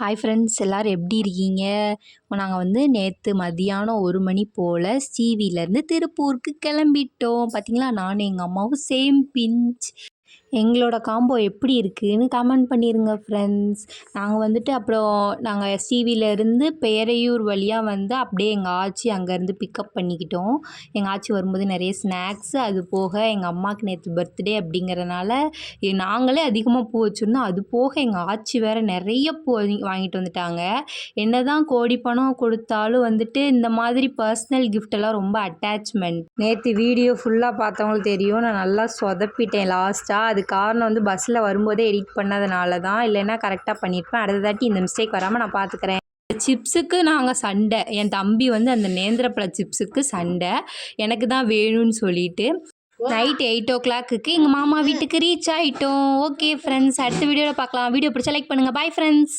Hi friends, எல்லோரும் எப்படி இருக்கீங்க? நாங்கள் வந்து நேற்று மதியானம் 1 மணி போல் சிவிலேருந்து திருப்பூருக்கு கிளம்பிட்டோம். பார்த்தீங்களா, நானும் எங்கள் அம்மாவும் சேம் பிஞ்ச். எங்களோட காம்போ எப்படி இருக்குதுன்னு கமெண்ட் பண்ணிடுங்க ஃப்ரெண்ட்ஸ். நாங்கள் வந்துட்டு அப்புறம் நாங்கள் சிவிலேருந்து பேரையூர் வழியாக வந்து அப்படியே எங்கள் ஆச்சி அங்கேருந்து பிக்கப் பண்ணிக்கிட்டோம். எங்கள் ஆச்சி வரும்போது நிறைய ஸ்நாக்ஸு, அது போக எங்கள் அம்மாவுக்கு நேற்று பர்த்டே அப்படிங்கிறனால நாங்களே அதிகமாக பூ வச்சுருந்தோம். அது போக எங்கள் ஆச்சி வேறு நிறைய பூ வாங்கிட்டு வந்துட்டாங்க. என்ன தான் கோடி பணம் கொடுத்தாலும் வந்துட்டு இந்த மாதிரி பர்சனல் கிஃப்டெல்லாம் ரொம்ப அட்டாச்மெண்ட். நேற்று வீடியோ ஃபுல்லாக பார்த்தவங்களுக்கு தெரியும், நான் நல்லா சொதப்பிட்டேன் லாஸ்ட்டாக. அது காரணம் வந்து பஸ்ஸில் வரும்போதே எடிட் பண்ணதுனால தான், இல்லைன்னா கரெக்டாக பண்ணியிருப்பேன். அடுத்த தாட்டி இந்த மிஸ்டேக் வராமல் நான் பார்த்துக்கிறேன். சிப்ஸுக்கு நாங்கள் சண்டை, என் தம்பி வந்து அந்த நேந்திரப்பழ சிப்ஸுக்கு சண்டை, எனக்கு தான் வேணும்னு சொல்லிட்டு. நைட் 8:00 எங்கள் மாமா வீட்டுக்கு ரீச் ஆகிட்டோம். ஓகே ஃப்ரெண்ட்ஸ், அடுத்த வீடியோவில் பார்க்கலாம். வீடியோ பிடிச்சா லைக் பண்ணுங்கள். Bye friends.